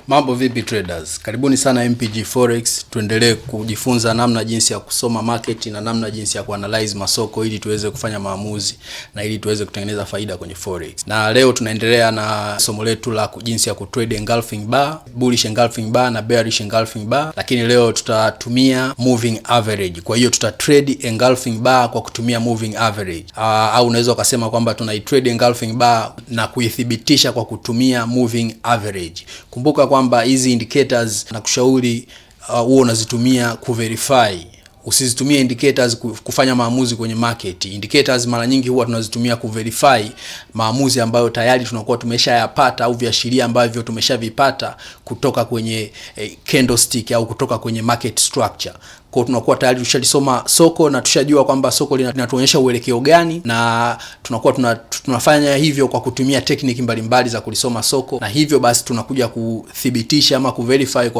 Mambo vipi traders? Karibuni sana MPG Forex. Tuendelee kujifunza namna jinsi ya kusoma market na namna jinsi ya kuanalyze masoko ili tuweze kufanya maamuzi na ili tuweze kutengeneza faida kwenye forex. Na leo tunaendelea na somo letu la jinsi ya kutrade engulfing bar, bullish engulfing bar na bearish engulfing bar, lakini leo tutatumia moving average. Kwa hiyo tutatrade engulfing bar kwa kutumia moving average. Au unaweza ukasema kwamba tunaitrade engulfing bar na kuithibitisha kwa kutumia moving average. Kumbuka kwamba hizi indicators na kushauri huo unazitumia kuverify. Usizitumie indicators kufanya maamuzi kwenye market. Indicators mara nyingi huwa tunazitumia kuverify maamuzi ambayo tayari tunakuwa tumeshayapata au viashiria ambavyo tumeshavipata kutoka kwenye candlestick au kutoka kwenye market structure. Kwa tunakuwa tayari tushalisoma soko na tushajua kwamba soko linatuonyesha uelekeo gani, na tunakuwa tunafanya hivyo kwa kutumia technique mbalimbali za kulisoma soko, na hivyo basi tunakuja kuthibitisha ama kuverify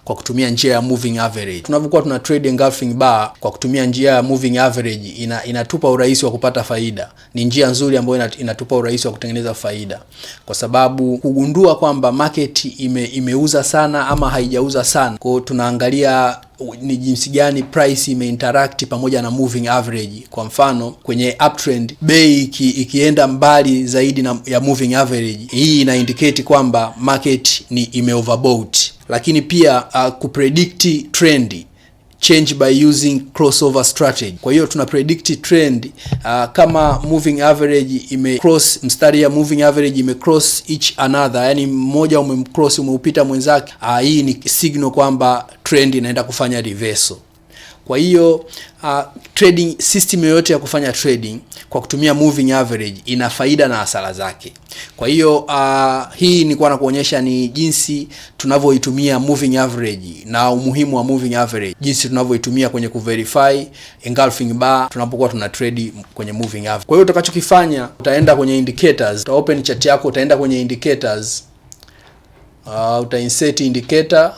kwa kutumia njia ya moving average. Tunapokuwa tuna trade engulfing bar kwa kutumia njia ya moving average inatupa urahisi wa kupata faida. Ni njia nzuri ambayo inatupa urahisi wa kutengeneza faida, kwa sababu kugundua kwamba market imeuza sana ama haijauza sana. Kwa tunaangalia ni jinsi gani price imeinteract pamoja na moving average. Kwa mfano kwenye uptrend, bei ikienda mbali zaidi ya moving average, hii ina indicate kwamba market ni imeoverbought. Lakini pia kupredict trend, change by using crossover strategy. Kwa hiyo tuna predict trend kama moving average mstari ya moving average imecross each another, yani mmoja umeupita mwenzake, hii ni signal kwamba trend inaenda kufanya reversal. Kwa hiyo trading system yoyote ya kufanya trading kwa kutumia moving average ina faida na hasara zake. Kwa hiyo hii nilikuwa nakuonyesha ni jinsi tunavyoitumia moving average na umuhimu wa moving average, jinsi tunavyoitumia kwenye kuverify engulfing bar tunapokuwa tuna trade kwenye moving average. Kwa hiyo utakachokifanya, utaenda kwenye indicators, uta open chart yako, utaenda kwenye indicators, uta insert indicator.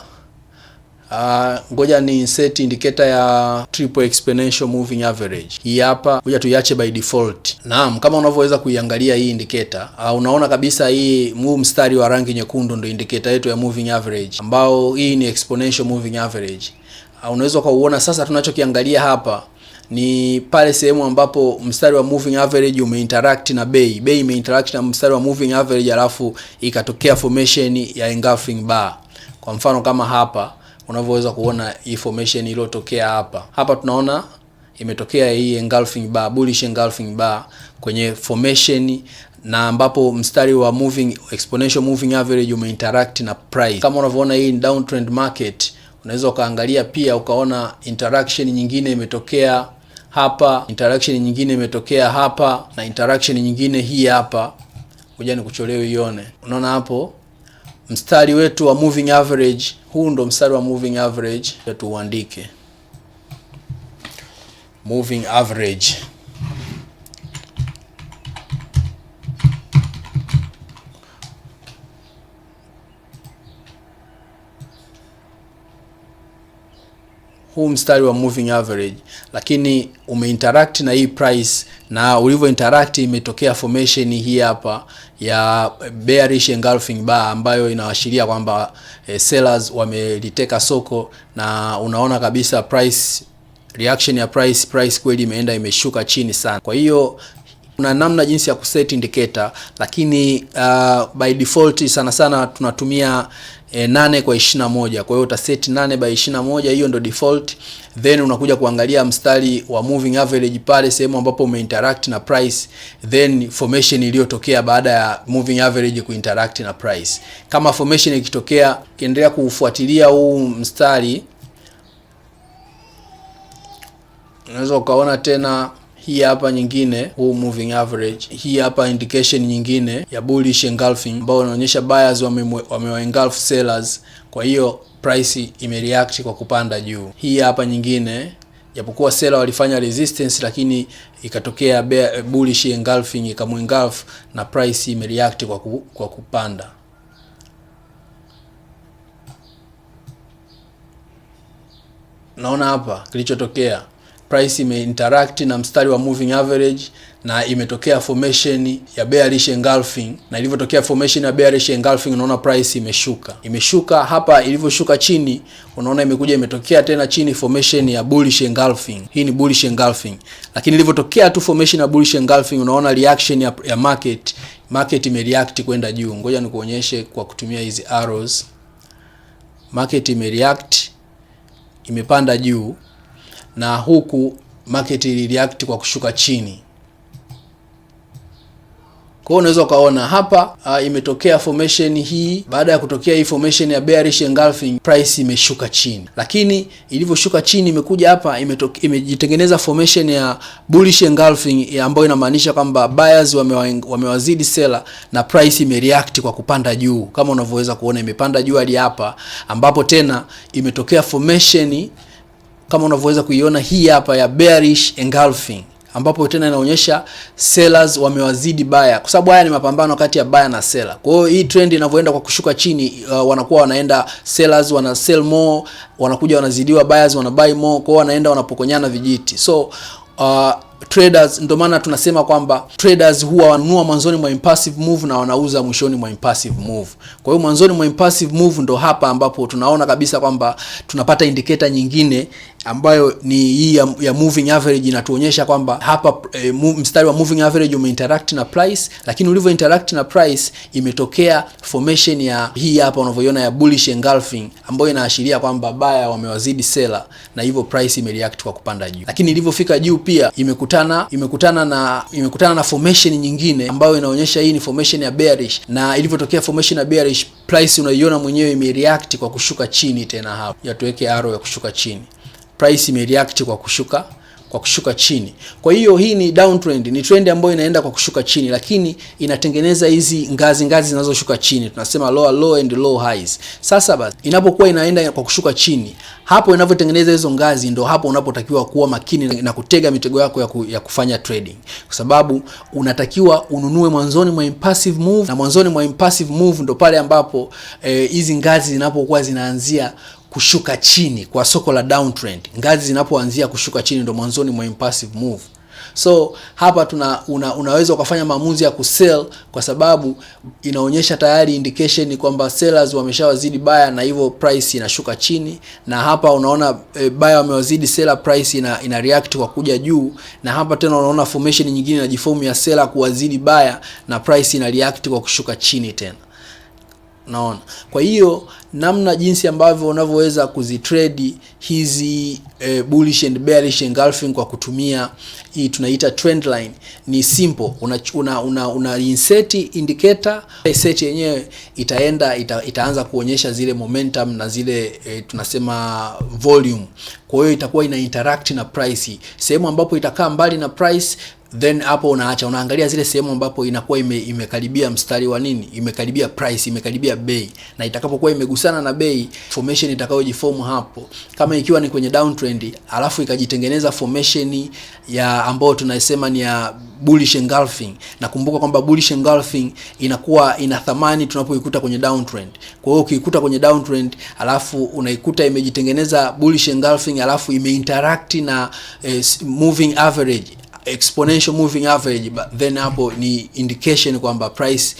Ngoja ni insert indicator ya triple exponential moving average. Hii hapa ngoja tuiache by default. Naam, kama unavyoweza kuiangalia hii indicator, unaona kabisa hii mstari wa rangi nyekundu ndio indicator yetu ya moving average, ambao hii ni exponential moving average. Unaweza kuona sasa tunachokiangalia hapa ni pale sehemu ambapo mstari wa moving average umeinteract na bei imeinteract na mstari wa moving average, alafu ikatokea formation ya engulfing bar. Kwa mfano kama hapa unavyoweza kuona hii formation iliyotokea hapa tunaona imetokea hii engulfing bar, bullish engulfing bar kwenye formation, na ambapo mstari wa exponential moving average umeinteract na price. Kama unavyoona hii ni downtrend market, unaweza ukaangalia pia ukaona interaction nyingine imetokea hapa, interaction nyingine imetokea hapa, na interaction nyingine hii hapa. Ngoja nikucholee uione. Unaona hapo mstari wetu wa moving average, huu ndo mstari wa moving average. Tuuandike moving average. Huu mstari wa moving average, lakini umeinteract na hii price, na ulivyo interact imetokea formation hii hapa ya bearish engulfing bar, ambayo inaashiria kwamba sellers wameliteka soko, na unaona kabisa price reaction ya price kweli imeshuka chini sana. Kwa hiyo kuna namna jinsi ya kuset indicator, lakini by default sana tunatumia 8/21. Kwa hiyo utaset 8/21, hiyo ndo default. Then unakuja kuangalia mstari wa moving average pale sehemu ambapo umeinteract na price, then formation iliyotokea baada ya moving average kuinteract na price. Kama formation ikitokea, endelea kufuatilia huu mstari, unaweza ukaona tena hii hapa nyingine, huu moving average. Hii hapa indication nyingine ya bullish engulfing, ambao inaonyesha buyers wamewaengulf sellers, kwa hiyo price imereact kwa kupanda juu. Hii hapa nyingine, japokuwa seller walifanya resistance, lakini ikatokea bullish engulfing ikamuengulf na price imereact kwa kupanda. Naona hapa kilichotokea price imeinteract na mstari wa moving average na imetokea formation ya bearish engulfing, na ilivyotokea formation ya bearish engulfing unaona price imeshuka hapa. Ilivyoshuka chini unaona imekuja imetokea tena chini formation ya bullish engulfing. Hii ni bullish engulfing, lakini ilivyotokea tu formation ya bullish engulfing unaona reaction ya market imereact kwenda juu. Ngoja nikuonyeshe kwa kutumia hizi arrows. Market imereact, imepanda juu, na huku market ilireact kwa kushuka chini. Kwa hiyo unaweza ukaona hapa imetokea formation hii. Baada ya kutokea hii formation ya bearish engulfing, price imeshuka chini, lakini ilivyoshuka chini imekuja hapa imejitengeneza formation ya bullish engulfing, ambayo inamaanisha kwamba buyers wamewazidi seller na price imereact kwa kupanda juu. Kama unavyoweza kuona imepanda juu hadi hapa, ambapo tena imetokea formation kama unavyoweza kuiona hii hapa ya bearish engulfing, ambapo tena inaonyesha sellers wamewazidi buyer, kwa sababu haya ni mapambano kati ya buyer na seller. Kwa hiyo hii trend inavyoenda kwa kushuka chini, wanakuwa wanaenda sellers wana sell more, wanakuja wanazidiwa buyers wana buy more, kwa hiyo wanaenda wanapokonyana vijiti. So traders, ndio maana tunasema kwamba traders huwa wanunua mwanzoni mwa impulsive move na wanauza mwishoni mwa impulsive move. Kwa hiyo mwanzoni mwa impulsive move ndo hapa ambapo tunaona kabisa kwamba tunapata indicator nyingine ambayo ni hii ya moving average, inatuonyesha kwamba hapa mstari wa moving average umeinteract na price, lakini ulivyo interact na price imetokea formation ya hii hapa unavyoiona ya bullish engulfing, ambayo inaashiria kwamba buyer wamewazidi seller na hivyo price imereact kwa kupanda juu. Lakini ilivyofika juu pia imekutana na formation nyingine ambayo inaonyesha hii ni formation ya bearish, na ilivyotokea formation ya bearish price unaiona mwenyewe imereact kwa kushuka chini. Tena hapa tuweke arrow ya kushuka chini, price imereact kwa kushuka chini. Kwa hiyo hii ni downtrend, ni trend ambayo inaenda kwa kushuka chini, lakini inatengeneza hizi ngazi zinazoshuka chini, tunasema lower low and low highs. Sasa basi inapokuwa inaenda kwa kushuka chini, hapo inavyotengeneza hizo ngazi, ndo hapo unapotakiwa kuwa makini na kutega mitego yako ya kufanya trading, kwa sababu unatakiwa ununue mwanzoni mwa impulsive move, na mwanzoni mwa impulsive move ndo pale ambapo hizi ngazi zinapokuwa zinaanzia kushuka chini kwa soko la downtrend. Ngazi zinapoanzia kushuka chini ndo mwanzoni mwa impulsive move. So hapa unaweza ukafanya maamuzi ya kusell, kwa sababu inaonyesha tayari indication kwamba sellers wameshawazidi buyer na hivyo price inashuka chini, na hapa unaona buyer wamewazidi seller, price ina react kwa kuja juu, na hapa tena unaona formation nyingine inajiform ya seller kuwazidi buyer na price ina react kwa kushuka chini tena. Naona. Kwa hiyo namna jinsi ambavyo unavyoweza kuzitrade hizi bullish and bearish engulfing kwa kutumia hii tunaita trend line ni simple. Una insert indicator, set yenyewe itaanza kuonyesha zile momentum na zile tunasema volume. Kwa hiyo itakuwa ina interact na price. Sehemu ambapo itakaa mbali na price, then hapo unaangalia zile sehemu ambapo inakuwa imekaribia mstari wa nini, imekaribia price, imekaribia bei, na itakapokuwa imegusana na bei, formation itakayojiform hapo, kama ikiwa ni kwenye downtrend alafu ikajitengeneza formation ya ambayo tunasema ni ya bullish engulfing. Na kumbuka kwamba bullish engulfing inakuwa ina thamani tunapoikuta kwenye downtrend. Kwa hiyo ukikuta kwenye downtrend alafu unaikuta imejitengeneza bullish engulfing alafu imeinteract na moving average, exponential moving average, then hapo ni indication kwamba price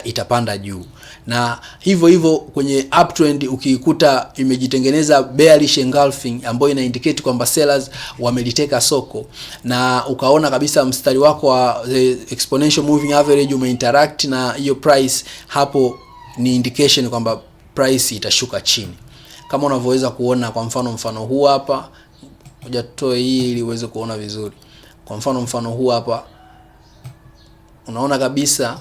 itapanda juu. Na hivyo kwenye uptrend ukikuta imejitengeneza bearish engulfing ambayo ina indicate kwamba sellers wameliteka soko, na ukaona kabisa mstari wako wa exponential moving average umeinteract na hiyo price, hapo ni indication kwamba price itashuka chini. Kama unavyoweza kuona kwa mfano huu hapa, ngoja tutoe hii ili uweze kuona vizuri. Kwa mfano huu hapa unaona kabisa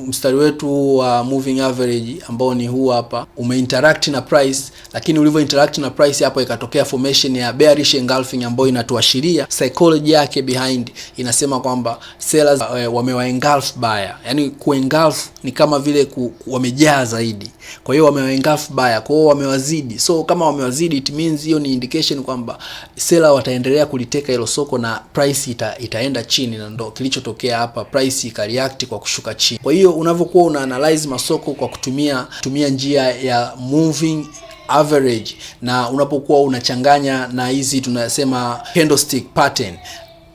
mstari wetu wa moving average ambao ni huu hapa umeinteract na price, lakini ulivyo interact na price hapo ikatokea formation ya bearish engulfing ambayo inatuashiria psychology yake behind inasema kwamba sellers wamewaengulf buyer. Yani kuengulf ni kama vile wamejaa zaidi, kwa hiyo wamewaengulf buyer, kwa hiyo wamewazidi. So kama wamewazidi, it means hiyo ni indication kwamba seller wataendelea kuliteka hilo soko na price itaenda chini, na ndo kilichotokea hapa, price ikareact kwa kushuka chini. Kwa hiyo unavyokuwa una analyze masoko kwa kutumia njia ya moving average, na unapokuwa unachanganya na hizi tunasema candlestick pattern,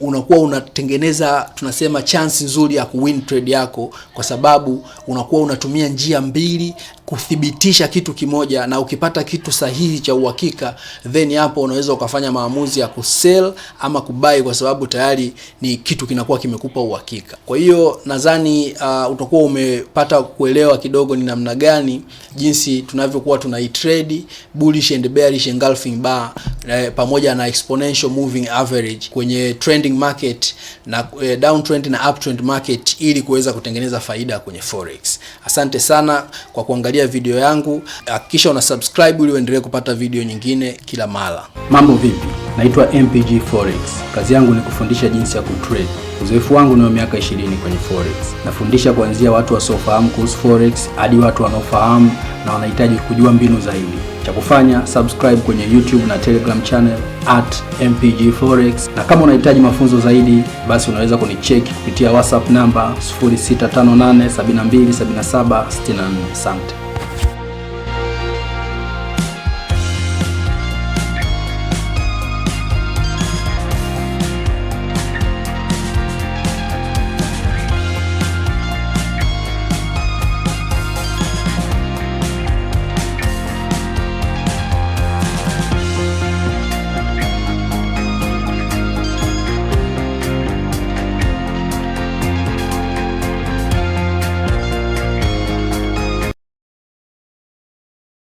unakuwa unatengeneza tunasema chance nzuri ya kuwin trade yako, kwa sababu unakuwa unatumia njia mbili kuthibitisha kitu kimoja, na ukipata kitu sahihi cha uhakika, then hapo unaweza ukafanya maamuzi ya kusell ama kubuy, kwa sababu tayari ni kitu kinakuwa kimekupa uhakika. Kwa hiyo nadhani utakuwa umepata kuelewa kidogo ni namna gani jinsi tunavyokuwa tunaitrade bullish and bearish engulfing bar pamoja na exponential moving average kwenye trending market na downtrend na uptrend market, ili kuweza kutengeneza faida kwenye forex. Asante sana kwa kuangalia video yangu. Hakikisha una subscribe ili uendelee kupata video nyingine kila mara. Mambo vipi? Naitwa MPG Forex. Kazi yangu ni kufundisha jinsi ya kutrade. Uzoefu wangu ni wa miaka 20 kwenye forex. Nafundisha kuanzia watu wasiofahamu kuhusu forex hadi watu wanaofahamu na wanahitaji kujua mbinu zaidi. Cha kufanya, subscribe kwenye YouTube na Telegram channel @MPG Forex, na kama unahitaji mafunzo zaidi, basi unaweza kunicheck kupitia WhatsApp namba 0658727764. Asante.